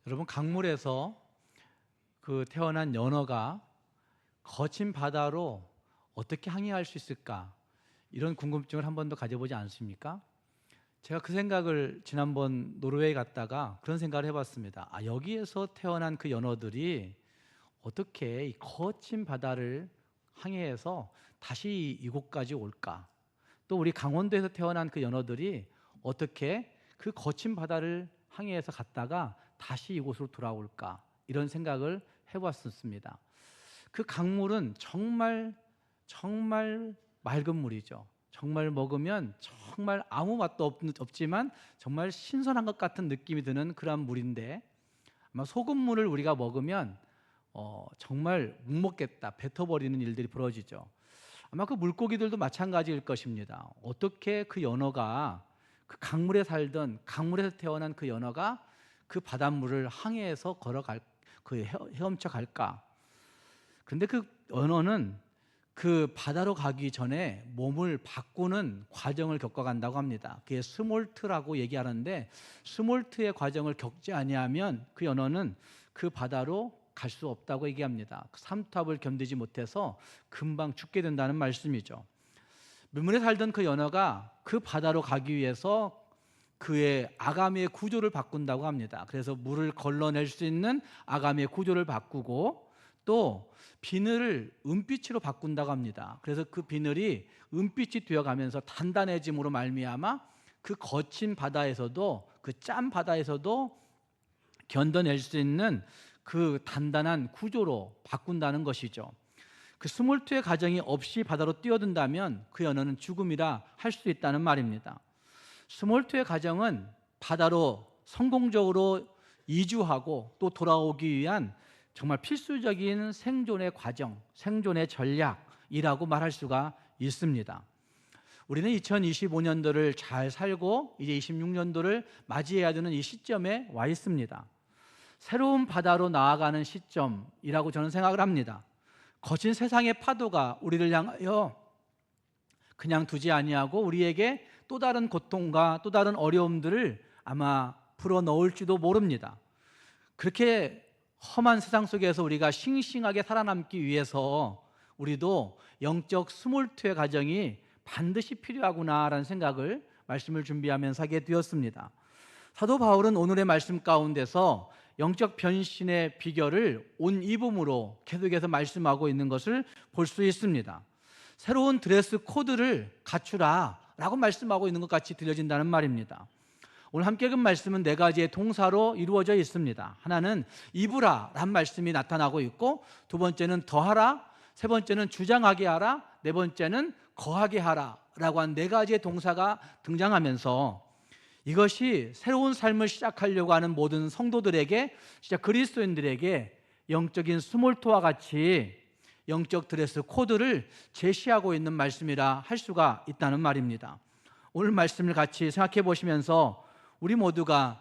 여러분, 강물에서 태어난 연어가 거친 바다로 어떻게 항해할 수 있을까? 이런 궁금증을 한 번도 가져보지 않습니까? 제가 그 생각을 지난번 노르웨이 갔다가 그런 생각을 해봤습니다. 여기에서 태어난 그 연어들이 어떻게 이 거친 바다를 항해해서 다시 이곳까지 올까? 또 우리 강원도에서 태어난 그 연어들이 어떻게 그 거친 바다를 항해해서 갔다가 다시 이곳으로 돌아올까? 이런 생각을 해봤었습니다. 그 강물은 정말 맑은 물이죠. 정말 먹으면 정말 아무 맛도 없지만 정말 신선한 것 같은 느낌이 드는 그런 물인데, 아마 소금물을 우리가 먹으면 정말 못 먹겠다, 뱉어버리는 일들이 벌어지죠. 아마 그 물고기들도 마찬가지일 것입니다. 어떻게 그 연어가, 그 강물에 살던, 강물에서 태어난 그 연어가 그 바닷물을 항해해서 헤엄쳐 갈까? 그런데 그 연어는 그 바다로 가기 전에 몸을 바꾸는 과정을 겪어간다고 합니다. 그게 스몰트라고 얘기하는데, 스몰트의 과정을 겪지 아니하면 그 연어는 그 바다로 갈 수 없다고 얘기합니다. 삼투압을 견디지 못해서 금방 죽게 된다는 말씀이죠. 물에 살던 그 연어가 그 바다로 가기 위해서 그의 아가미의 구조를 바꾼다고 합니다. 그래서 물을 걸러낼 수 있는 아가미의 구조를 바꾸고, 또 비늘을 은빛으로 바꾼다고 합니다. 그래서 그 비늘이 은빛이 되어가면서 단단해짐으로 말미암아 그 거친 바다에서도, 그 짠 바다에서도 견뎌낼 수 있는 그 단단한 구조로 바꾼다는 것이죠. 그 스몰트의 과정이 없이 바다로 뛰어든다면 그 연어는 죽음이라 할 수 있다는 말입니다. 스몰트의 과정은 바다로 성공적으로 이주하고 또 돌아오기 위한 정말 필수적인 생존의 과정, 생존의 전략이라고 말할 수가 있습니다. 우리는 2025년도를 잘 살고 이제 26년도를 맞이해야 되는 이 시점에 와 있습니다. 새로운 바다로 나아가는 시점이라고 저는 생각을 합니다. 거친 세상의 파도가 우리를 향하여 그냥 두지 아니하고 우리에게 또 다른 고통과 또 다른 어려움들을 아마 풀어넣을지도 모릅니다. 그렇게 험한 세상 속에서 우리가 싱싱하게 살아남기 위해서 우리도 영적 스몰트의 과정이 반드시 필요하구나라는 생각을, 말씀을 준비하면서 하게 되었습니다. 사도 바울은 오늘의 말씀 가운데서 영적 변신의 비결을 옷 입음으로 계속해서 말씀하고 있는 것을 볼 수 있습니다. 새로운 드레스 코드를 갖추라 라고 말씀하고 있는 것 같이 들려진다는 말입니다. 오늘 함께 읽은 말씀은 네 가지의 동사로 이루어져 있습니다. 하나는 입으라 라는 말씀이 나타나고 있고, 두 번째는 더하라, 세 번째는 주장하게 하라, 네 번째는 거하게 하라 라고 한 네 가지의 동사가 등장하면서, 이것이 새로운 삶을 시작하려고 하는 모든 성도들에게, 진짜 그리스도인들에게 영적인 스몰트와 같이 영적 드레스 코드를 제시하고 있는 말씀이라 할 수가 있다는 말입니다. 오늘 말씀을 같이 생각해 보시면서 우리 모두가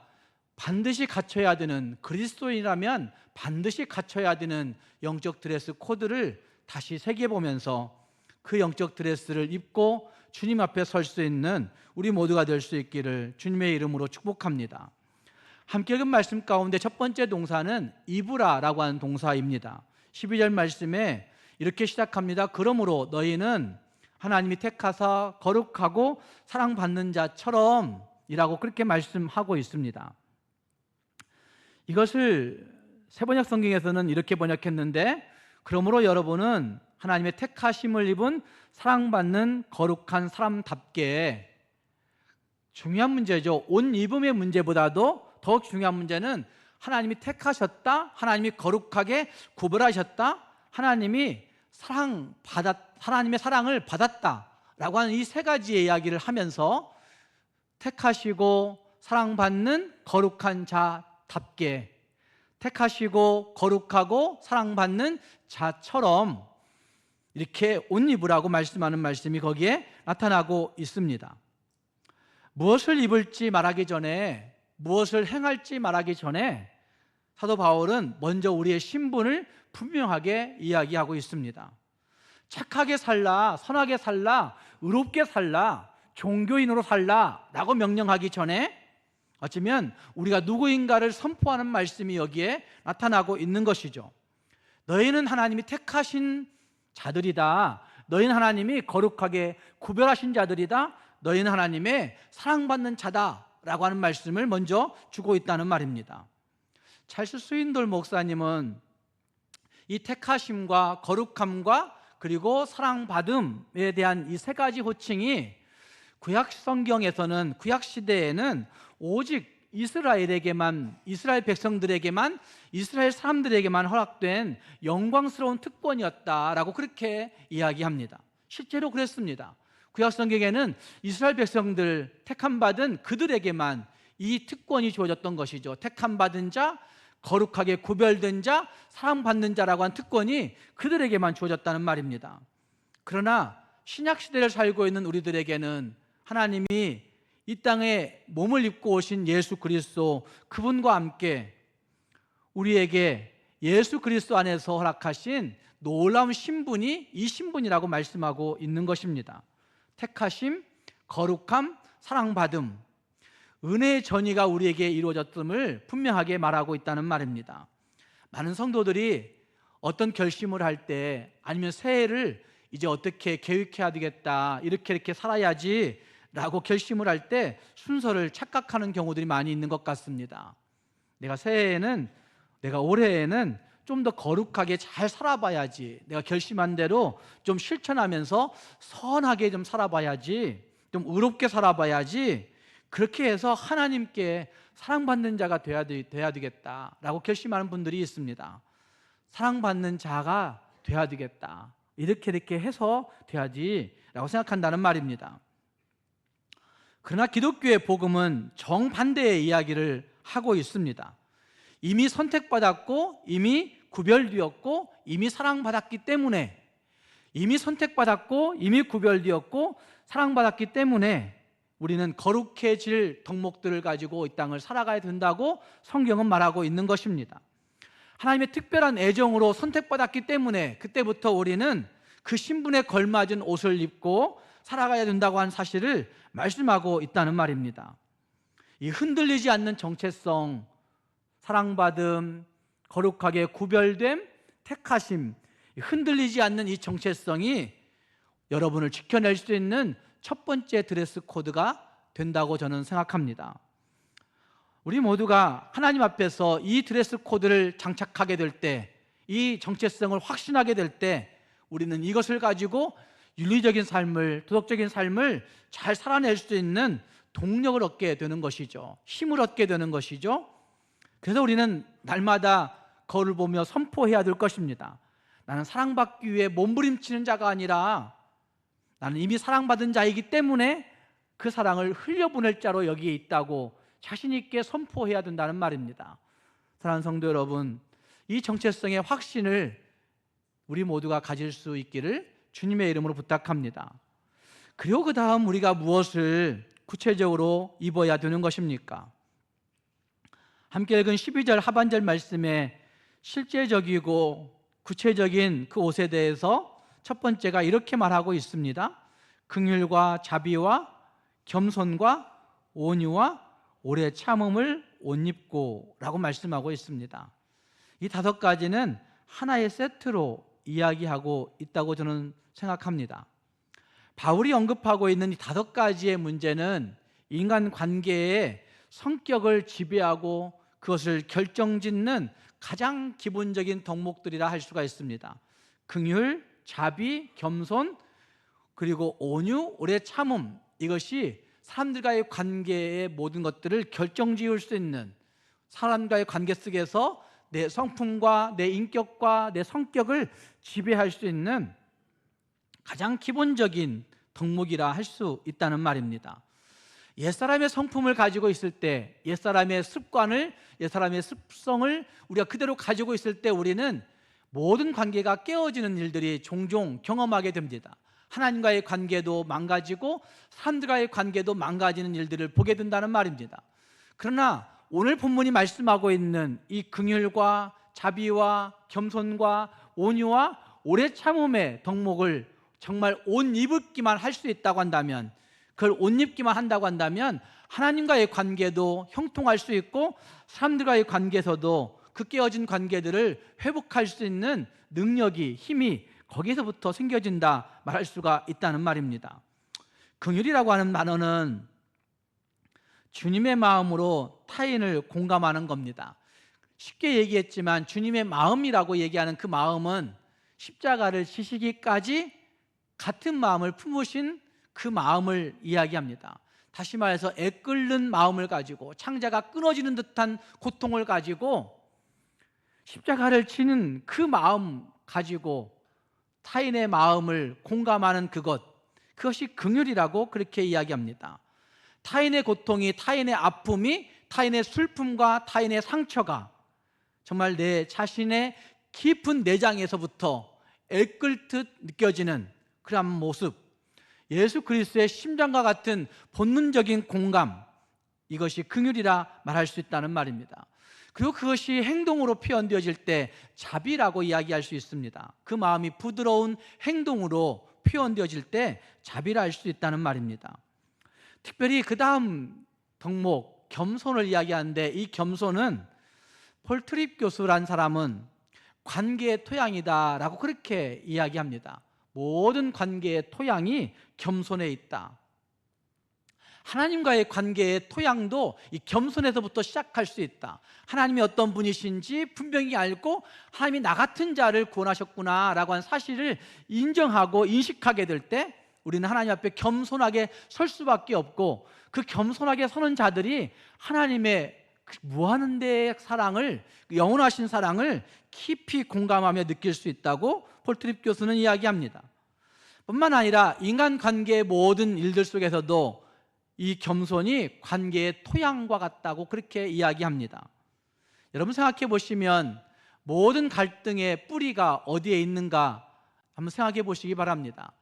반드시 갖춰야 되는, 그리스도인이라면 반드시 갖춰야 되는 영적 드레스 코드를 다시 새겨보면서 그 영적 드레스를 입고 주님 앞에 설 수 있는 우리 모두가 될 수 있기를 주님의 이름으로 축복합니다. 함께 읽은 말씀 가운데 첫 번째 동사는 입으라라고 하는 동사입니다. 12절 말씀에 이렇게 시작합니다. 그러므로 너희는 하나님이 택하사 거룩하고 사랑받는 자처럼 이라고 그렇게 말씀하고 있습니다. 이것을 세번역 성경에서는 이렇게 번역했는데, 그러므로 여러분은 하나님의 택하심을 입은 사랑받는 거룩한 사람답게. 중요한 문제죠. 옷 입음의 문제보다도 더욱 중요한 문제는 하나님이 택하셨다, 하나님이 거룩하게 구별하셨다, 하나님의 사랑을 받았다라고 하는 이 세 가지의 이야기를 하면서 택하시고 사랑받는 거룩한 자답게, 택하시고 거룩하고 사랑받는 자처럼 이렇게 옷 입으라고 말씀하는 말씀이 거기에 나타나고 있습니다. 무엇을 입을지 말하기 전에, 무엇을 행할지 말하기 전에 사도 바울은 먼저 우리의 신분을 분명하게 이야기하고 있습니다. 착하게 살라, 선하게 살라, 의롭게 살라, 종교인으로 살라 라고 명령하기 전에 어쩌면 우리가 누구인가를 선포하는 말씀이 여기에 나타나고 있는 것이죠. 너희는 하나님이 택하신 자들이다. 너희는 하나님이 거룩하게 구별하신 자들이다. 너희는 하나님의 사랑받는 자다라고 하는 말씀을 먼저 주고 있다는 말입니다. 찰스 스윈돌 목사님은 이 택하심과 거룩함과 그리고 사랑받음에 대한 이 세 가지 호칭이 구약 성경에서는, 구약 시대에는 오직 이스라엘 백성들에게만, 이스라엘 사람들에게만 허락된 영광스러운 특권이었다라고 그렇게 이야기합니다. 실제로 그랬습니다. 구약 성경에는 이스라엘 백성들, 택함받은 그들에게만 이 특권이 주어졌던 것이죠. 택함받은 자, 거룩하게 구별된 자, 사랑받는 자라고 한 특권이 그들에게만 주어졌다는 말입니다. 그러나 신약 시대를 살고 있는 우리들에게는 하나님이 이 땅에 몸을 입고 오신 예수 그리스도, 그분과 함께 우리에게 예수 그리스도 안에서 허락하신 놀라운 신분이 이 신분이라고 말씀하고 있는 것입니다. 택하심, 거룩함, 사랑받음, 은혜의 전이가 우리에게 이루어졌음을 분명하게 말하고 있다는 말입니다. 많은 성도들이 어떤 결심을 할 때, 아니면 새해를 이제 어떻게 계획해야 되겠다, 이렇게 살아야지 라고 결심을 할 때 순서를 착각하는 경우들이 많이 있는 것 같습니다. 내가 올해에는 좀 더 거룩하게 잘 살아봐야지, 내가 결심한 대로 좀 실천하면서 선하게 좀 살아봐야지, 좀 의롭게 살아봐야지, 그렇게 해서 하나님께 사랑받는 자가 돼야 되겠다라고 결심하는 분들이 있습니다. 사랑받는 자가 돼야 되겠다, 이렇게 해서 돼야지라고 생각한다는 말입니다. 그러나 기독교의 복음은 정반대의 이야기를 하고 있습니다. 이미 선택받았고, 이미 구별되었고, 이미 사랑받았기 때문에, 이미 선택받았고, 이미 구별되었고, 사랑받았기 때문에 우리는 거룩해질 덕목들을 가지고 이 땅을 살아가야 된다고 성경은 말하고 있는 것입니다. 하나님의 특별한 애정으로 선택받았기 때문에 그때부터 우리는 그 신분에 걸맞은 옷을 입고 살아가야 된다고 하는 사실을 말씀하고 있다는 말입니다. 이 흔들리지 않는 정체성, 사랑받음, 거룩하게 구별됨, 택하심, 흔들리지 않는 이 정체성이 여러분을 지켜낼 수 있는 첫 번째 드레스 코드가 된다고 저는 생각합니다. 우리 모두가 하나님 앞에서 이 드레스 코드를 장착하게 될 때, 이 정체성을 확신하게 될 때, 우리는 이것을 가지고 윤리적인 삶을, 도덕적인 삶을 잘 살아낼 수 있는 동력을 얻게 되는 것이죠. 힘을 얻게 되는 것이죠. 그래서 우리는 날마다 거울을 보며 선포해야 될 것입니다. 나는 사랑받기 위해 몸부림치는 자가 아니라 나는 이미 사랑받은 자이기 때문에 그 사랑을 흘려보낼 자로 여기에 있다고 자신 있게 선포해야 된다는 말입니다. 사랑하는 성도 여러분, 이 정체성의 확신을 우리 모두가 가질 수 있기를 주님의 이름으로 부탁합니다. 그리고 그 다음 우리가 무엇을 구체적으로 입어야 되는 것입니까? 함께 읽은 12절 하반절 말씀에 실제적이고 구체적인 그 옷에 대해서 첫 번째가 이렇게 말하고 있습니다. 긍휼과 자비와 겸손과 온유와 오래 참음을 옷 입고 라고 말씀하고 있습니다. 이 다섯 가지는 하나의 세트로 이야기하고 있다고 저는 생각합니다. 바울이 언급하고 있는 이 다섯 가지의 문제는 인간 관계의 성격을 지배하고 그것을 결정짓는 가장 기본적인 덕목들이라 할 수가 있습니다. 긍휼, 자비, 겸손, 그리고 온유, 오래 참음, 이것이 사람들과의 관계의 모든 것들을 결정지을 수 있는, 사람과의 관계 속에서 내 성품과 내 인격과 내 성격을 지배할 수 있는 가장 기본적인 덕목이라 할 수 있다는 말입니다. 옛사람의 성품을 가지고 있을 때, 옛사람의 습관을, 옛사람의 습성을 우리가 그대로 가지고 있을 때 우리는 모든 관계가 깨어지는 일들이 종종 경험하게 됩니다. 하나님과의 관계도 망가지고 사람들과의 관계도 망가지는 일들을 보게 된다는 말입니다. 그러나 오늘 본문이 말씀하고 있는 이 긍휼과 자비와 겸손과 온유와 오래 참음의 덕목을 정말 옷 입기만 할 수 있다고 한다면 그걸 옷 입기만 한다고 한다면 하나님과의 관계도 형통할 수 있고 사람들과의 관계에서도 그 깨어진 관계들을 회복할 수 있는 능력이, 힘이 거기에서부터 생겨진다 말할 수가 있다는 말입니다. 긍휼이라고 하는 단어는 주님의 마음으로 타인을 공감하는 겁니다. 쉽게 얘기했지만 주님의 마음이라고 얘기하는 그 마음은 십자가를 지시기까지 같은 마음을 품으신 그 마음을 이야기합니다. 다시 말해서 애끓는 마음을 가지고 창자가 끊어지는 듯한 고통을 가지고 십자가를 지는 그 마음 가지고 타인의 마음을 공감하는 그것이 긍휼이라고 그렇게 이야기합니다. 타인의 고통이, 타인의 아픔이, 타인의 슬픔과 타인의 상처가 정말 내 자신의 깊은 내장에서부터 애끓듯 느껴지는 그런 모습, 예수 그리스도의 심장과 같은 본능적인 공감, 이것이 긍휼이라 말할 수 있다는 말입니다. 그리고 그것이 행동으로 표현되어질 때 자비라고 이야기할 수 있습니다. 그 마음이 부드러운 행동으로 표현되어질 때 자비라 할 수 있다는 말입니다. 특별히 그 다음 덕목 겸손을 이야기하는데, 이 겸손은 폴 트립 교수란 사람은 관계의 토양이다라고 그렇게 이야기합니다. 모든 관계의 토양이 겸손에 있다. 하나님과의 관계의 토양도 이 겸손에서부터 시작할 수 있다. 하나님이 어떤 분이신지 분명히 알고 하나님이 나 같은 자를 구원하셨구나 라고 하는 사실을 인정하고 인식하게 될 때 우리는 하나님 앞에 겸손하게 설 수밖에 없고, 그 겸손하게 서는 자들이 하나님의 무한한 데의 사랑을, 영원하신 사랑을 깊이 공감하며 느낄 수 있다고 폴 트립 교수는 이야기합니다. 뿐만 아니라 인간관계의 모든 일들 속에서도 이 겸손이 관계의 토양과 같다고 그렇게 이야기합니다. 여러분 생각해 보시면 모든 갈등의 뿌리가 어디에 있는가 한번 생각해 보시기 바랍니다.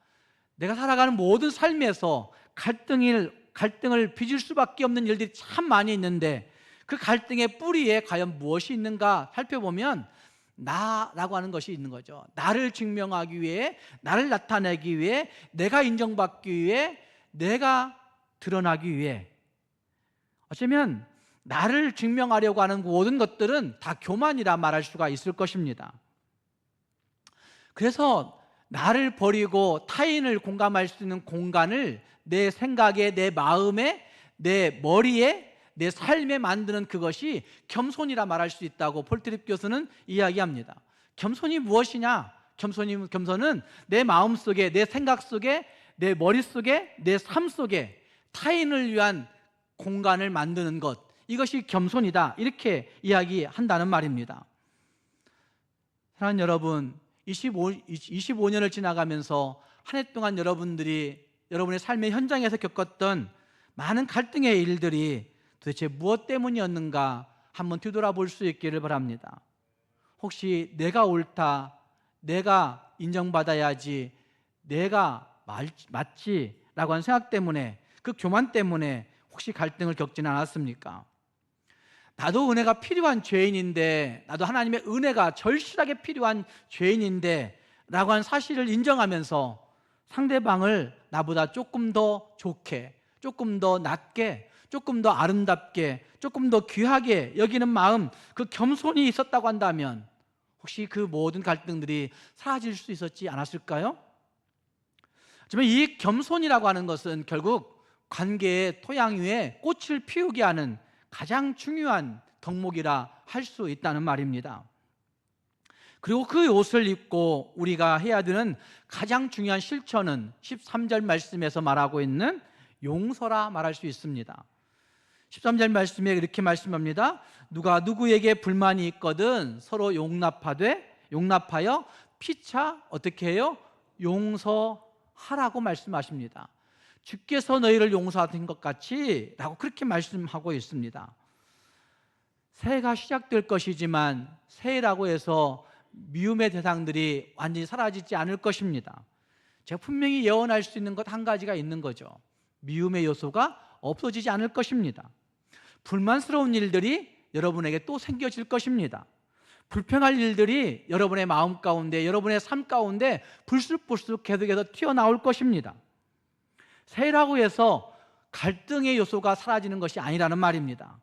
내가 살아가는 모든 삶에서 갈등을 빚을 수밖에 없는 일들이 참 많이 있는데, 그 갈등의 뿌리에 과연 무엇이 있는가 살펴보면 나라고 하는 것이 있는 거죠. 나를 증명하기 위해, 나를 나타내기 위해, 내가 인정받기 위해, 내가 드러나기 위해, 어쩌면 나를 증명하려고 하는 모든 것들은 다 교만이라 말할 수가 있을 것입니다. 그래서 나를 버리고 타인을 공감할 수 있는 공간을 내 생각에, 내 마음에, 내 머리에, 내 삶에 만드는 그것이 겸손이라 말할 수 있다고 폴 트립 교수는 이야기합니다. 겸손이 무엇이냐? 겸손은 내 마음 속에, 내 생각 속에, 내 머릿속에, 내 삶 속에 타인을 위한 공간을 만드는 것, 이것이 겸손이다, 이렇게 이야기한다는 말입니다. 사랑하는 여러분, 25년을 지나가면서 한 해 동안 여러분들이 여러분의 삶의 현장에서 겪었던 많은 갈등의 일들이 도대체 무엇 때문이었는가 한번 뒤돌아볼 수 있기를 바랍니다. 혹시 내가 옳다, 내가 인정받아야지, 내가 맞지 라고 하는 생각 때문에, 그 교만 때문에 혹시 갈등을 겪지는 않았습니까? 나도 은혜가 필요한 죄인인데, 나도 하나님의 은혜가 절실하게 필요한 죄인인데 라고 하는 사실을 인정하면서 상대방을 나보다 조금 더 좋게, 조금 더 낫게, 조금 더 아름답게, 조금 더 귀하게 여기는 마음, 그 겸손이 있었다고 한다면 혹시 그 모든 갈등들이 사라질 수 있었지 않았을까요? 하지만 이 겸손이라고 하는 것은 결국 관계의 토양 위에 꽃을 피우게 하는 가장 중요한 덕목이라 할 수 있다는 말입니다. 그리고 그 옷을 입고 우리가 해야 되는 가장 중요한 실천은 13절 말씀에서 말하고 있는 용서라 말할 수 있습니다. 13절 말씀에 이렇게 말씀합니다. 누가 누구에게 불만이 있거든 서로 용납하여 피차 어떻게 해요? 용서하라고 말씀하십니다. 주께서 너희를 용서하신 것 같이 라고 그렇게 말씀하고 있습니다. 새해가 시작될 것이지만 새해라고 해서 미움의 대상들이 완전히 사라지지 않을 것입니다. 제가 분명히 예언할 수 있는 것 한 가지가 있는 거죠. 미움의 요소가 없어지지 않을 것입니다. 불만스러운 일들이 여러분에게 또 생겨질 것입니다. 불평할 일들이 여러분의 마음 가운데, 여러분의 삶 가운데 불쑥불쑥 계속해서 튀어나올 것입니다. 새해라고 해서 갈등의 요소가 사라지는 것이 아니라는 말입니다.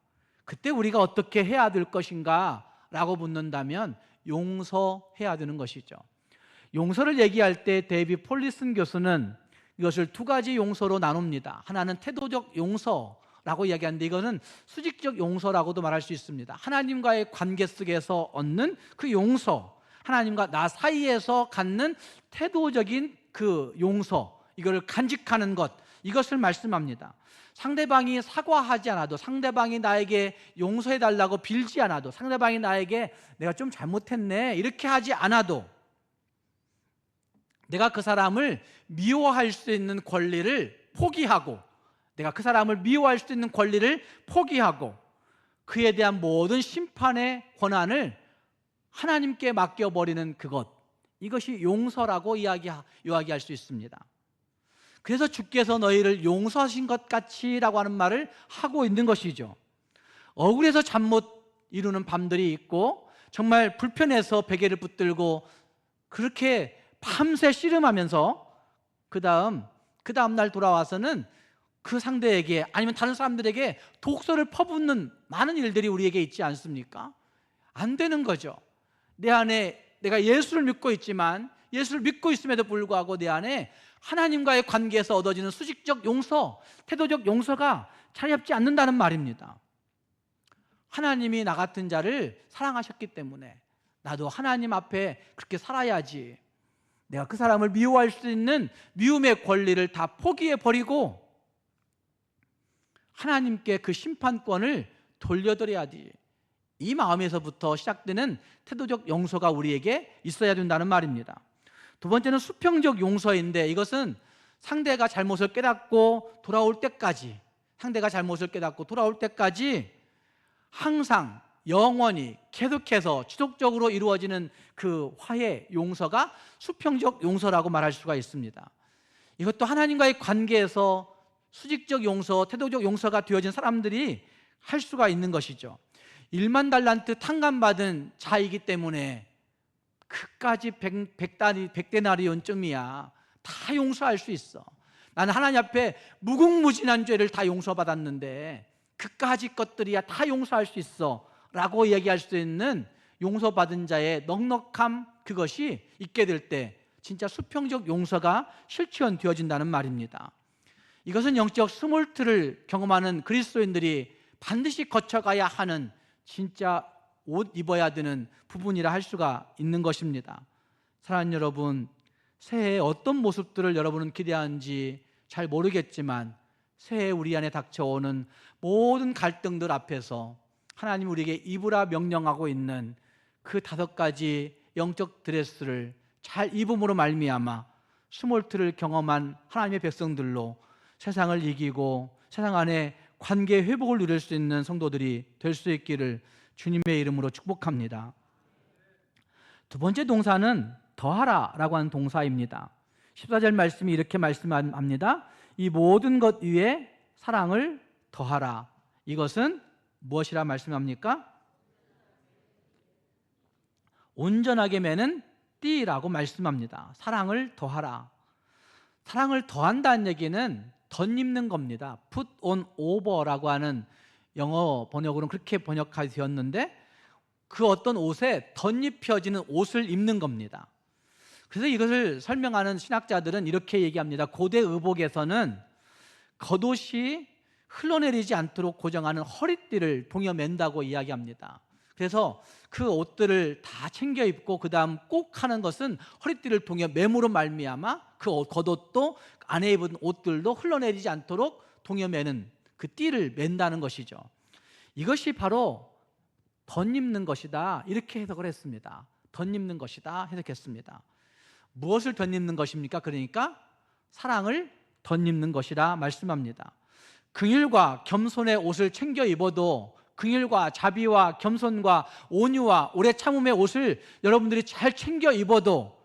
그때 우리가 어떻게 해야 될 것인가 라고 묻는다면 용서해야 되는 것이죠. 용서를 얘기할 때 데이비 폴리슨 교수는 이것을 두 가지 용서로 나눕니다. 하나는 태도적 용서라고 이야기하는데, 이거는 수직적 용서라고도 말할 수 있습니다. 하나님과의 관계 속에서 얻는 그 용서, 하나님과 나 사이에서 갖는 태도적인 그 용서, 이걸 간직하는 것, 이것을 말씀합니다. 상대방이 사과하지 않아도, 상대방이 나에게 용서해달라고 빌지 않아도, 상대방이 나에게 내가 좀 잘못했네 이렇게 하지 않아도 내가 그 사람을 미워할 수 있는 권리를 포기하고, 내가 그 사람을 미워할 수 있는 권리를 포기하고 그에 대한 모든 심판의 권한을 하나님께 맡겨버리는 그것, 이것이 용서라고 이야기할 수 있습니다. 그래서 주께서 너희를 용서하신 것 같이라고 하는 말을 하고 있는 것이죠. 억울해서 잠 못 이루는 밤들이 있고, 정말 불편해서 베개를 붙들고 그렇게 밤새 씨름하면서 그 다음 날 돌아와서는 그 상대에게 아니면 다른 사람들에게 독소를 퍼붓는 많은 일들이 우리에게 있지 않습니까? 안 되는 거죠. 내 안에 내가 예수를 믿고 있지만, 예수를 믿고 있음에도 불구하고 내 안에 하나님과의 관계에서 얻어지는 수직적 용서, 태도적 용서가 자리 잡지 않는다는 말입니다. 하나님이 나 같은 자를 사랑하셨기 때문에 나도 하나님 앞에 그렇게 살아야지, 내가 그 사람을 미워할 수 있는 미움의 권리를 다 포기해버리고 하나님께 그 심판권을 돌려드려야지, 이 마음에서부터 시작되는 태도적 용서가 우리에게 있어야 된다는 말입니다. 두 번째는 수평적 용서인데, 이것은 상대가 잘못을 깨닫고 돌아올 때까지, 항상 영원히 계속해서 지속적으로 이루어지는 그 화해 용서가 수평적 용서라고 말할 수가 있습니다. 이것도 하나님과의 관계에서 수직적 용서, 태도적 용서가 되어진 사람들이 할 수가 있는 것이죠. 1만 달란트 탕감받은 자이기 때문에 그까지 100데나리온쯤이야 다 용서할 수 있어. 나는 하나님 앞에 무궁무진한 죄를 다 용서받았는데 그까지 것들이야 다 용서할 수 있어 라고 얘기할 수 있는 용서받은 자의 넉넉함, 그것이 있게 될 때 진짜 수평적 용서가 실천되어진다는 말입니다. 이것은 영적 스몰트를 경험하는 그리스도인들이 반드시 거쳐가야 하는, 진짜 옷 입어야 되는 부분이라 할 수가 있는 것입니다. 사랑하는 여러분, 새해에 어떤 모습들을 여러분은 기대하는지 잘 모르겠지만, 새해 우리 안에 닥쳐오는 모든 갈등들 앞에서 하나님 우리에게 입으라 명령하고 있는 그 5가지 영적 드레스를 잘 입음으로 말미암아 스몰트를 경험한 하나님의 백성들로 세상을 이기고 세상 안에 관계 회복을 누릴 수 있는 성도들이 될 수 있기를 주님의 이름으로 축복합니다. 두 번째 동사는 더하라 라고 하는 동사입니다. 14절 말씀이 이렇게 말씀합니다. 이 모든 것 위에 사랑을 더하라. 이것은 무엇이라 말씀합니까? 온전하게 매는 띠라고 말씀합니다. 사랑을 더하라. 사랑을 더한다는 얘기는 덧입는 겁니다. put on over라고 하는 영어 번역으로는 그렇게 번역되었는데, 그 어떤 옷에 덧입혀지는 옷을 입는 겁니다. 그래서 이것을 설명하는 신학자들은 이렇게 얘기합니다. 고대 의복에서는 겉옷이 흘러내리지 않도록 고정하는 허리띠를 동여 맨다고 이야기합니다. 그래서 그 옷들을 다 챙겨 입고 그 다음 꼭 하는 것은 허리띠를 동여 매므로 말미암아 그 겉옷도 안에 입은 옷들도 흘러내리지 않도록 동여 매는 그 띠를 맨다는 것이죠. 이것이 바로 덧입는 것이다, 이렇게 해석을 했습니다. 덧입는 것이다 해석했습니다. 무엇을 덧입는 것입니까? 그러니까 사랑을 덧입는 것이라 말씀합니다. 긍휼과 겸손의 옷을 챙겨 입어도, 긍휼과 자비와 겸손과 온유와 오래 참음의 옷을 여러분들이 잘 챙겨 입어도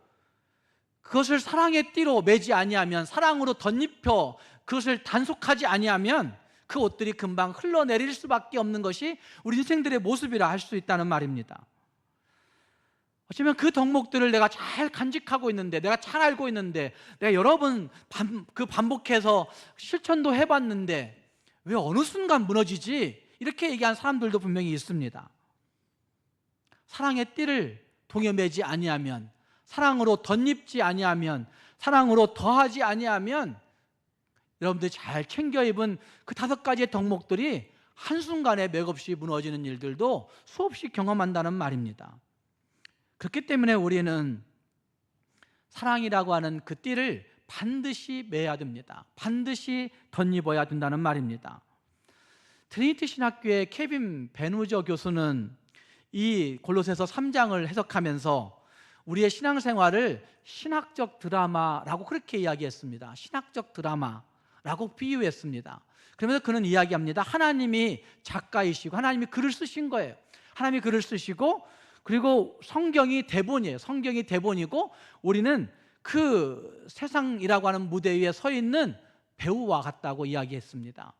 그것을 사랑의 띠로 매지 아니하면, 사랑으로 덧입혀 그것을 단속하지 아니하면 그 옷들이 금방 흘러내릴 수밖에 없는 것이 우리 인생들의 모습이라 할 수 있다는 말입니다. 어쩌면 그 덕목들을 내가 잘 간직하고 있는데, 내가 잘 알고 있는데, 내가 여러 번 반복해서 실천도 해봤는데 왜 어느 순간 무너지지? 이렇게 얘기한 사람들도 분명히 있습니다. 사랑의 띠를 동여매지 아니하면, 사랑으로 덧입지 아니하면, 사랑으로 더하지 아니하면 여러분들이 잘 챙겨 입은 그 5가지의 덕목들이 한순간에 맥없이 무너지는 일들도 수없이 경험한다는 말입니다. 그렇기 때문에 우리는 사랑이라고 하는 그 띠를 반드시 매야 됩니다. 반드시 덧입어야 된다는 말입니다. 트리니티 신학교의 케빈 베누저 교수는 이 골로새서 3장을 해석하면서 우리의 신앙생활을 신학적 드라마라고 그렇게 이야기했습니다. 신학적 드라마라고 비유했습니다. 그러면서 그는 이야기합니다. 하나님이 작가이시고 하나님이 글을 쓰신 거예요. 하나님이 글을 쓰시고, 그리고 성경이 대본이에요. 성경이 대본이고 우리는 그 세상이라고 하는 무대 위에 서 있는 배우와 같다고 이야기했습니다.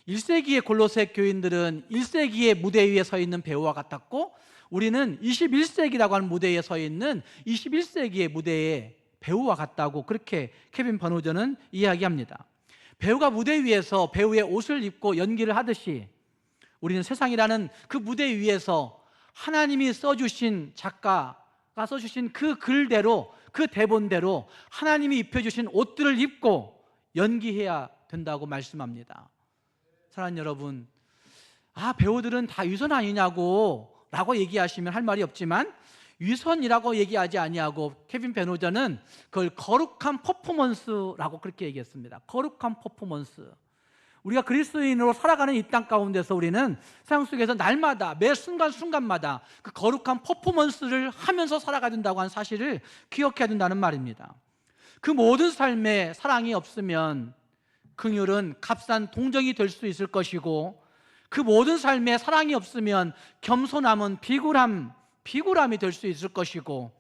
1세기의 골로새 교인들은 1세기의 무대 위에 서 있는 배우와 같았고, 우리는 21세기라고 하는 무대 위에 서 있는 21세기의 무대의 배우와 같다고 그렇게 케빈 버누저는 이야기합니다. 배우가 무대 위에서 배우의 옷을 입고 연기를 하듯이 우리는 세상이라는 그 무대 위에서 하나님이 써주신, 작가가 써주신 그 글대로, 그 대본대로 하나님이 입혀주신 옷들을 입고 연기해야 된다고 말씀합니다. 사랑하는 여러분, 배우들은 다 위선 아니냐고 라고 얘기하시면 할 말이 없지만, 위선이라고 얘기하지 아니하고 케빈 베누저는 그걸 거룩한 퍼포먼스라고 그렇게 얘기했습니다. 거룩한 퍼포먼스. 우리가 그리스도인으로 살아가는 이 땅 가운데서 우리는 세상 속에서 날마다, 매 순간순간마다 그 거룩한 퍼포먼스를 하면서 살아가야 된다고 하는 사실을 기억해야 된다는 말입니다. 그 모든 삶에 사랑이 없으면 긍휼은 값싼 동정이 될 수 있을 것이고, 그 모든 삶에 사랑이 없으면 겸손함은 비굴함이 될 수 있을 것이고,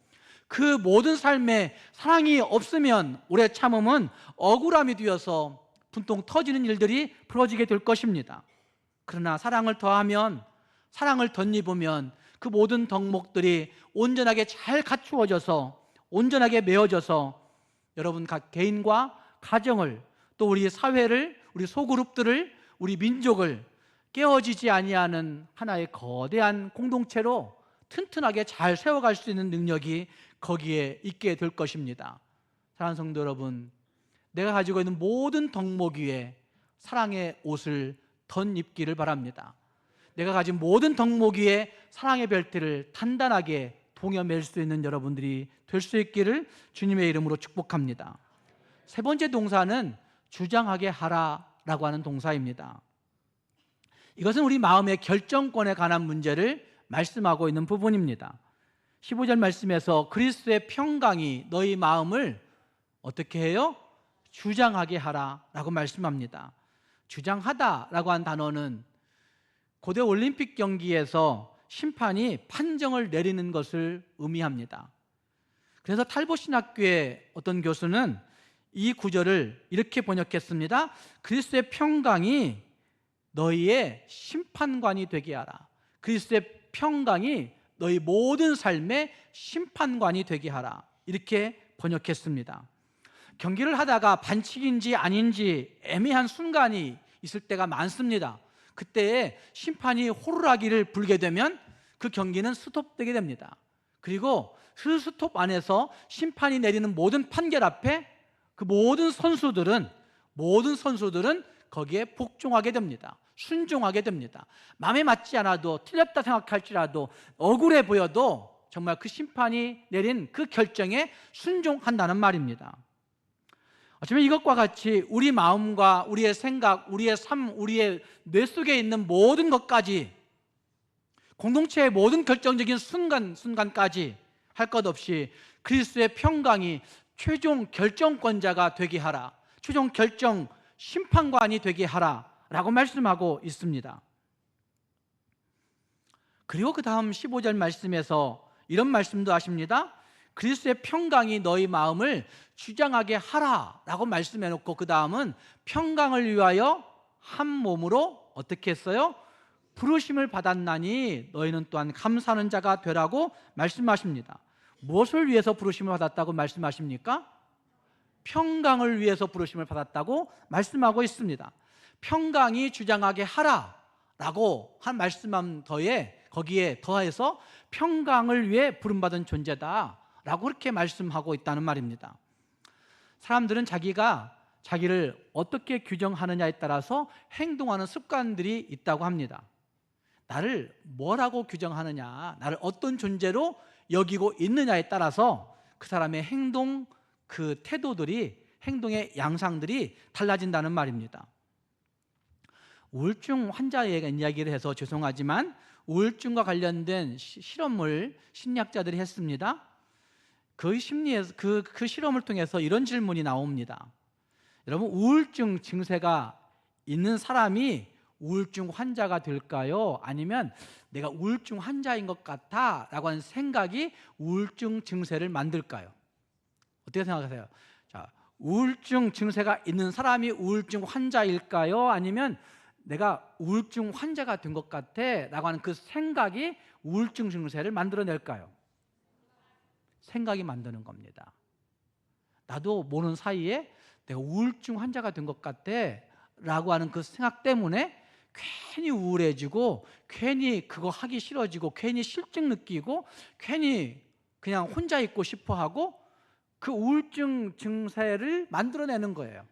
그 모든 삶에 사랑이 없으면 오래 참음은 억울함이 되어서 분통 터지는 일들이 벌어지게 될 것입니다. 그러나 사랑을 더하면, 사랑을 덧입으면 그 모든 덕목들이 온전하게 잘 갖추어져서, 온전하게 메어져서 여러분 각 개인과 가정을, 또 우리 사회를, 우리 소그룹들을, 우리 민족을 깨어지지 아니하는 하나의 거대한 공동체로 튼튼하게 잘 세워갈 수 있는 능력이 거기에 있게 될 것입니다. 사랑하는 성도 여러분, 내가 가지고 있는 모든 덕목 위에 사랑의 옷을 덧입기를 바랍니다. 내가 가진 모든 덕목 위에 사랑의 벨트를 단단하게 동여맬 수 있는 여러분들이 될 수 있기를 주님의 이름으로 축복합니다. 세 번째 동사는 주장하게 하라라고 하는 동사입니다. 이것은 우리 마음의 결정권에 관한 문제를 말씀하고 있는 부분입니다. 15절 말씀에서 그리스도의 평강이 너희 마음을 어떻게 해요? 주장하게 하라라고 말씀합니다. 주장하다라고 한 단어는 고대 올림픽 경기에서 심판이 판정을 내리는 것을 의미합니다. 그래서 탈봇 신학교의 어떤 교수는 이 구절을 이렇게 번역했습니다. 그리스도의 평강이 너희의 심판관이 되게 하라. 그리스도의 평강이 너희 모든 삶의 심판관이 되게 하라. 이렇게 번역했습니다. 경기를 하다가 반칙인지 아닌지 애매한 순간이 있을 때가 많습니다. 그때에 심판이 호루라기를 불게 되면 그 경기는 스톱되게 됩니다. 그리고 그 스톱 안에서 심판이 내리는 모든 판결 앞에 그 모든 선수들은 거기에 복종하게 됩니다. 순종하게 됩니다. 마음에 맞지 않아도, 틀렸다 생각할지라도, 억울해 보여도 정말 그 심판이 내린 그 결정에 순종한다는 말입니다. 어쩌면 이것과 같이 우리 마음과 우리의 생각, 우리의 삶, 우리의 뇌 속에 있는 모든 것까지, 공동체의 모든 결정적인 순간까지 할 것 없이 그리스도의 평강이 최종 결정권자가 되게 하라, 최종 결정 심판관이 되게 하라라고 말씀하고 있습니다. 그리고 그 다음 15절 말씀에서 이런 말씀도 하십니다. 그리스도의 평강이 너희 마음을 주장하게 하라라고 말씀해놓고 그 다음은 평강을 위하여 한 몸으로 어떻게 했어요? 부르심을 받았나니 너희는 또한 감사하는 자가 되라고 말씀하십니다. 무엇을 위해서 부르심을 받았다고 말씀하십니까? 평강을 위해서 부르심을 받았다고 말씀하고 있습니다. 평강이 주장하게 하라라고 한 말씀함 거기에 더해서 평강을 위해 부름받은 존재다라고 그렇게 말씀하고 있다는 말입니다. 사람들은 자기를 어떻게 규정하느냐에 따라서 행동하는 습관들이 있다고 합니다. 나를 뭐라고 규정하느냐, 나를 어떤 존재로 여기고 있느냐에 따라서 그 사람의 행동, 그 태도들이, 행동의 양상들이 달라진다는 말입니다. 우울증 환자의 이야기를 해서 죄송하지만 우울증과 관련된 실험을 심리학자들이 했습니다. 그 실험을 통해서 이런 질문이 나옵니다. 여러분, 우울증 증세가 있는 사람이 우울증 환자가 될까요? 아니면 내가 우울증 환자인 것 같아 라고 하는 생각이 우울증 증세를 만들까요? 어떻게 생각하세요? 자, 우울증 증세가 있는 사람이 우울증 환자일까요? 아니면 내가 우울증 환자가 된 것 같아 라고 하는 그 생각이 우울증 증세를 만들어낼까요? 생각이 만드는 겁니다. 나도 모르는 사이에 내가 우울증 환자가 된 것 같아 라고 하는 그 생각 때문에 괜히 우울해지고, 괜히 그거 하기 싫어지고, 괜히 실증 느끼고, 괜히 그냥 혼자 있고 싶어 하고, 그 우울증 증세를 만들어내는 거예요.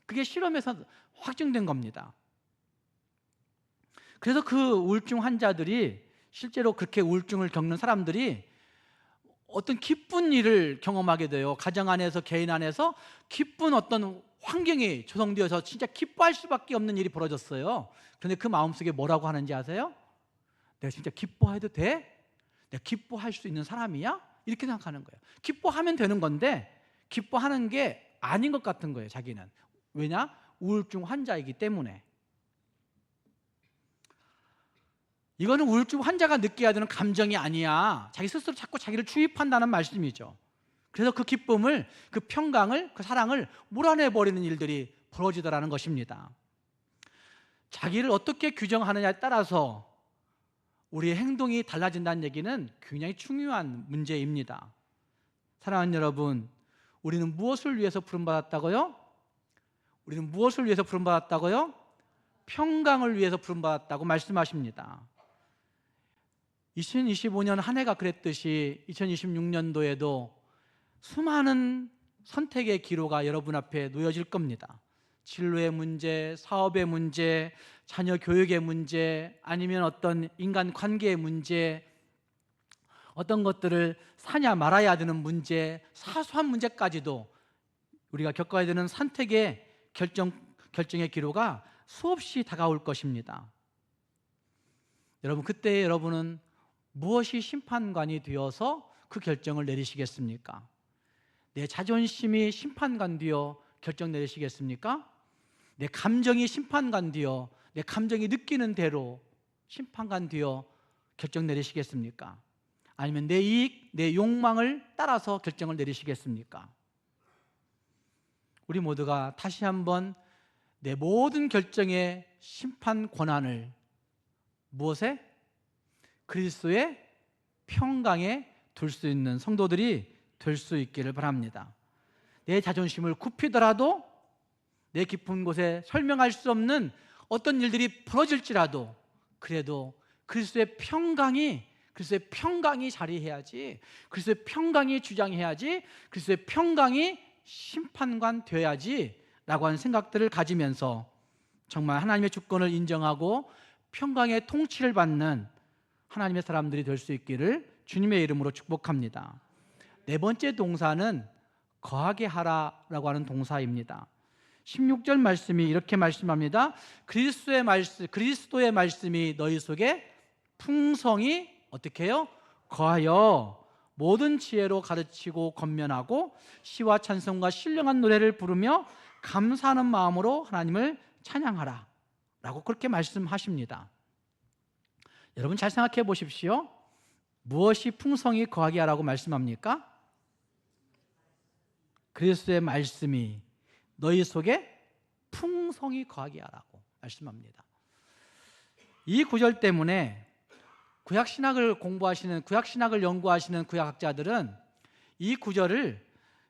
그게 실험에서 확증된 겁니다. 그래서 그 우울증 환자들이, 실제로 그렇게 우울증을 겪는 사람들이 어떤 기쁜 일을 경험하게 돼요. 가정 안에서, 개인 안에서 기쁜 어떤 환경이 조성되어서 진짜 기뻐할 수밖에 없는 일이 벌어졌어요. 그런데 그 마음속에 뭐라고 하는지 아세요? 내가 진짜 기뻐해도 돼? 내가 기뻐할 수 있는 사람이야? 이렇게 생각하는 거예요. 기뻐하면 되는 건데 기뻐하는 게 아닌 것 같은 거예요, 자기는. 왜냐? 우울증 환자이기 때문에. 이거는 우울증 환자가 느껴야 되는 감정이 아니야. 자기 스스로 자꾸 자기를 주입한다는 말씀이죠. 그래서 그 기쁨을, 그 평강을, 그 사랑을 몰아내버리는 일들이 벌어지더라는 것입니다. 자기를 어떻게 규정하느냐에 따라서 우리의 행동이 달라진다는 얘기는 굉장히 중요한 문제입니다. 사랑하는 여러분, 우리는 무엇을 위해서 부름받았다고요? 우리는 무엇을 위해서 부름받았다고요? 평강을 위해서 부름받았다고 말씀하십니다. 2025년 한 해가 그랬듯이 2026년도에도 수많은 선택의 기로가 여러분 앞에 놓여질 겁니다. 진로의 문제, 사업의 문제, 자녀 교육의 문제, 아니면 어떤 인간 관계의 문제, 어떤 것들을 사냐 말아야 되는 문제, 사소한 문제까지도 우리가 겪어야 되는 선택의 결정의 기로가 수없이 다가올 것입니다. 여러분, 그때 여러분은 무엇이 심판관이 되어서 그 결정을 내리시겠습니까? 내 자존심이 심판관 되어 결정 내리시겠습니까? 내 감정이 심판관 되어 내 감정이 느끼는 대로 심판관 되어 결정 내리시겠습니까? 아니면 내 이익, 내 욕망을 따라서 결정을 내리시겠습니까? 우리 모두가 다시 한번 내 모든 결정의 심판 권한을 무엇에? 그리스도의 평강에 둘 수 있는 성도들이 될 수 있기를 바랍니다. 내 자존심을 굽히더라도, 내 깊은 곳에 설명할 수 없는 어떤 일들이 벌어질지라도, 그래도 그리스도의 평강이 자리해야지, 그리스도의 평강이 주장해야지, 그리스도의 평강이 심판관 되어야지 라고 하는 생각들을 가지면서 정말 하나님의 주권을 인정하고 평강의 통치를 받는 하나님의 사람들이 될 수 있기를 주님의 이름으로 축복합니다. 네 번째 동사는 거하게 하라라고 하는 동사입니다. 16절 말씀이 이렇게 말씀합니다. 그리스도의 말씀이 너희 속에 풍성히 어떻게 해요? 거하여 모든 지혜로 가르치고 권면하고 시와 찬송과 신령한 노래를 부르며 감사하는 마음으로 하나님을 찬양하라 라고 그렇게 말씀하십니다. 여러분, 잘 생각해 보십시오. 무엇이 풍성히 거하게 하라고 말씀합니까? 그리스도의 말씀이 너희 속에 풍성히 거하게 하라고 말씀합니다. 이 구절 때문에 구약신학을 공부하시는, 구약신학을 연구하시는 구약학자들은 이 구절을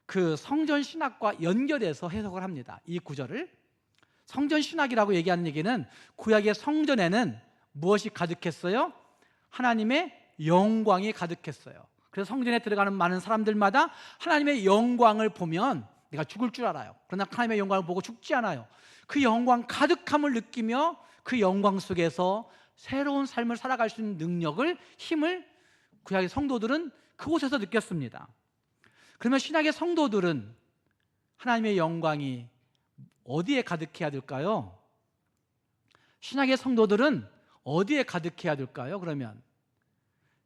그 성전신학과 연결해서 해석을 합니다. 이 구절을 성전신학이라고 얘기하는 얘기는 구약의 성전에는 무엇이 가득했어요? 하나님의 영광이 가득했어요. 그래서 성전에 들어가는 많은 사람들마다 하나님의 영광을 보면 내가 죽을 줄 알아요. 그러나 하나님의 영광을 보고 죽지 않아요. 그 영광 가득함을 느끼며 그 영광 속에서 새로운 삶을 살아갈 수 있는 능력을, 힘을 구약의 성도들은 그곳에서 느꼈습니다. 그러면 신약의 성도들은 하나님의 영광이 어디에 가득해야 될까요? 신약의 성도들은 어디에 가득해야 될까요? 그러면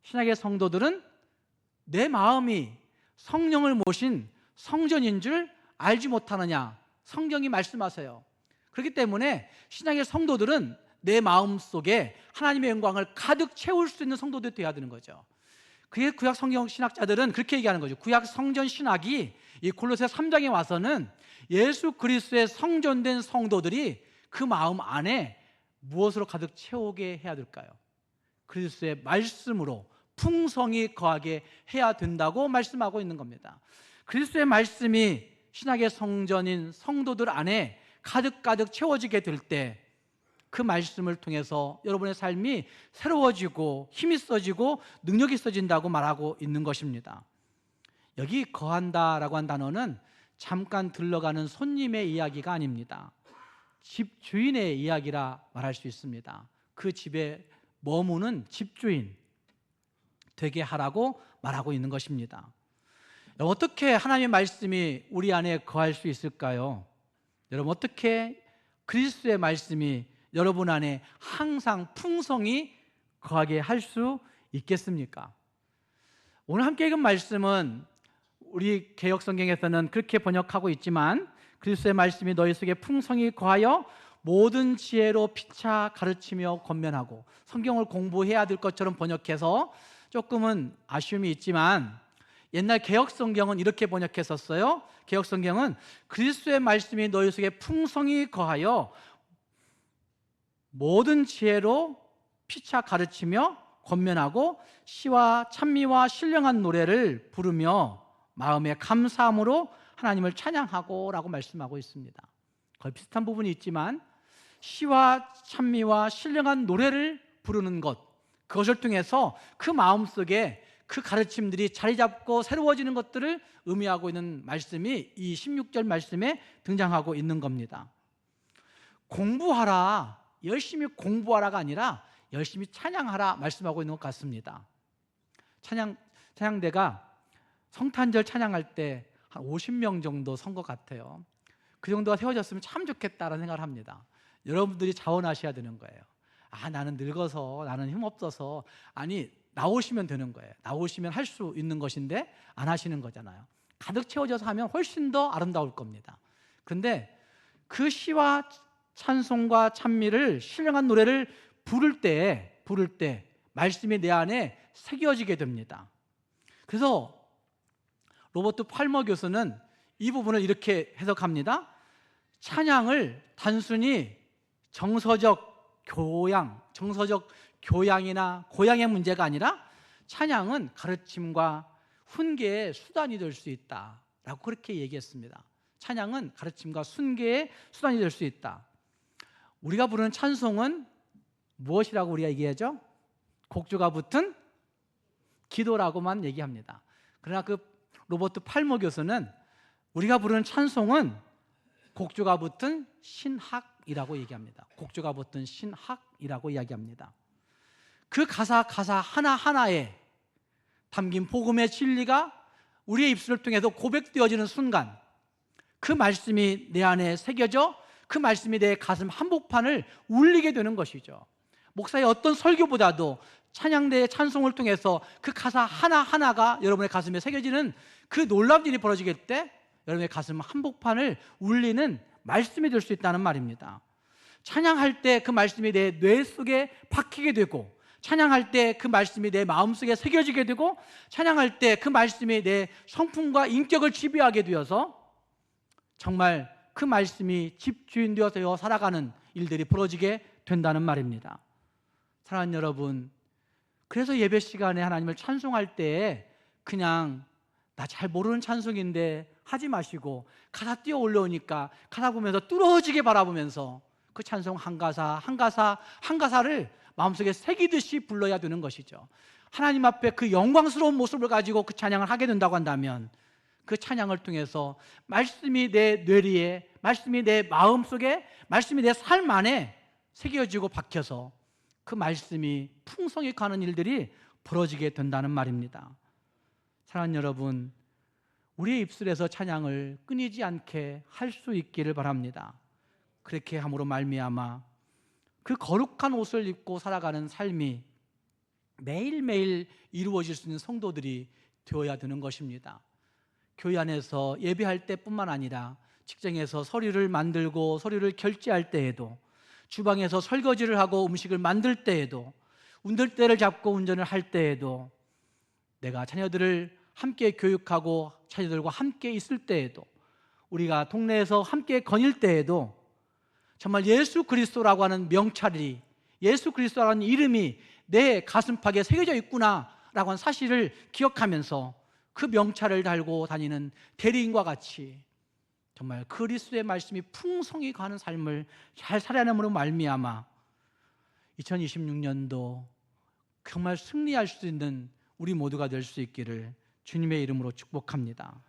신약의 성도들은 내 마음이 성령을 모신 성전인 줄 알지 못하느냐? 성경이 말씀하세요. 그렇기 때문에 신약의 성도들은 내 마음 속에 하나님의 영광을 가득 채울 수 있는 성도들이 되어야 되는 거죠. 그게 구약 성경 신학자들은 그렇게 얘기하는 거죠. 구약 성전 신학이 이 골로새 3장에 와서는 예수 그리스도의 성전된 성도들이 그 마음 안에 무엇으로 가득 채우게 해야 될까요? 그리스도의 말씀으로 풍성히 거하게 해야 된다고 말씀하고 있는 겁니다. 그리스도의 말씀이 신약의 성전인 성도들 안에 가득가득 채워지게 될 때 그 말씀을 통해서 여러분의 삶이 새로워지고 힘이 있어지고 능력이 있어진다고 말하고 있는 것입니다. 여기 거한다라고 한 단어는 잠깐 들러가는 손님의 이야기가 아닙니다. 집주인의 이야기라 말할 수 있습니다. 그 집에 머무는 집주인 되게 하라고 말하고 있는 것입니다. 어떻게 하나님의 말씀이 우리 안에 거할 수 있을까요? 여러분, 어떻게 그리스도의 말씀이 여러분 안에 항상 풍성히 거하게 할 수 있겠습니까? 오늘 함께 읽은 말씀은 우리 개역성경에서는 그렇게 번역하고 있지만 그리스도의 말씀이 너희 속에 풍성히 거하여 모든 지혜로 피차 가르치며 권면하고, 성경을 공부해야 될 것처럼 번역해서 조금은 아쉬움이 있지만 옛날 개역성경은 이렇게 번역했었어요. 개역성경은 그리스도의 말씀이 너희 속에 풍성히 거하여 모든 지혜로 피차 가르치며 권면하고 시와 찬미와 신령한 노래를 부르며 마음의 감사함으로 하나님을 찬양하고 라고 말씀하고 있습니다. 거의 비슷한 부분이 있지만 시와 찬미와 신령한 노래를 부르는 것, 그것을 통해서 그 마음속에 그 가르침들이 자리 잡고 새로워지는 것들을 의미하고 있는 말씀이 이 16절 말씀에 등장하고 있는 겁니다. 공부하라, 열심히 공부하라가 아니라 열심히 찬양하라 말씀하고 있는 것 같습니다. 찬양대가 성탄절 찬양할 때 한 50명 정도 선 것 같아요. 그 정도가 세워졌으면 참 좋겠다라는 생각을 합니다. 여러분들이 자원하셔야 되는 거예요. 나는 늙어서, 나는 힘없어서. 아니, 나오시면 되는 거예요. 나오시면 할 수 있는 것인데 안 하시는 거잖아요. 가득 채워져서 하면 훨씬 더 아름다울 겁니다. 그런데 그 시와 찬송과 찬미를, 신령한 노래를 부를 때 말씀이 내 안에 새겨지게 됩니다. 그래서 로버트 팔머 교수는 이 부분을 이렇게 해석합니다. 찬양을 단순히 정서적 교양이나 고양의 문제가 아니라 찬양은 가르침과 훈계의 수단이 될 수 있다라고 그렇게 얘기했습니다. 찬양은 가르침과 훈계의 수단이 될 수 있다. 우리가 부르는 찬송은 무엇이라고 우리가 얘기하죠? 곡조가 붙은 기도라고만 얘기합니다. 그러나 그 로버트 팔머 교수는 우리가 부르는 찬송은 곡조가 붙은 신학이라고 얘기합니다. 곡조가 붙은 신학이라고 이야기합니다. 그 가사 하나하나에 담긴 복음의 진리가 우리의 입술을 통해서 고백되어지는 순간 그 말씀이 내 안에 새겨져 그 말씀이 내 가슴 한복판을 울리게 되는 것이죠. 목사의 어떤 설교보다도 찬양대의 찬송을 통해서 그 가사 하나하나가 여러분의 가슴에 새겨지는 그 놀라운 일이 벌어지게 때 여러분의 가슴 한복판을 울리는 말씀이 될 수 있다는 말입니다. 찬양할 때 그 말씀이 내 뇌 속에 박히게 되고, 찬양할 때 그 말씀이 내 마음속에 새겨지게 되고, 찬양할 때 그 말씀이 내 성품과 인격을 지배하게 되어서 정말 그 말씀이 집주인 되어서 살아가는 일들이 벌어지게 된다는 말입니다. 사랑하는 여러분, 그래서 예배 시간에 하나님을 찬송할 때에 그냥 나 잘 모르는 찬송인데 하지 마시고 가사 뛰어 올라오니까 가사 보면서 뚫어지게 바라보면서 그 찬송 한 가사 한 가사 한 가사를 마음속에 새기듯이 불러야 되는 것이죠. 하나님 앞에 그 영광스러운 모습을 가지고 그 찬양을 하게 된다고 한다면 그 찬양을 통해서 말씀이 내 뇌리에, 말씀이 내 마음속에, 말씀이 내 삶 안에 새겨지고 박혀서 그 말씀이 풍성히 가는 일들이 벌어지게 된다는 말입니다. 사랑하는 여러분, 우리의 입술에서 찬양을 끊이지 않게 할 수 있기를 바랍니다. 그렇게 함으로 말미암아 그 거룩한 옷을 입고 살아가는 삶이 매일매일 이루어질 수 있는 성도들이 되어야 되는 것입니다. 교회 안에서 예배할 때뿐만 아니라 직장에서 서류를 만들고 서류를 결제할 때에도, 주방에서 설거지를 하고 음식을 만들 때에도, 운전대를 잡고 운전을 할 때에도, 내가 자녀들을 함께 교육하고 자녀들과 함께 있을 때에도, 우리가 동네에서 함께 거닐 때에도 정말 예수 그리스도라고 하는 명찰이, 예수 그리스도라는 이름이 내 가슴팍에 새겨져 있구나라고 하는 사실을 기억하면서 그 명찰을 달고 다니는 대리인과 같이 정말 그리스도의 말씀이 풍성히 가는 삶을 잘 살아내므로 말미암아 2026년도 정말 승리할 수 있는 우리 모두가 될 수 있기를 주님의 이름으로 축복합니다.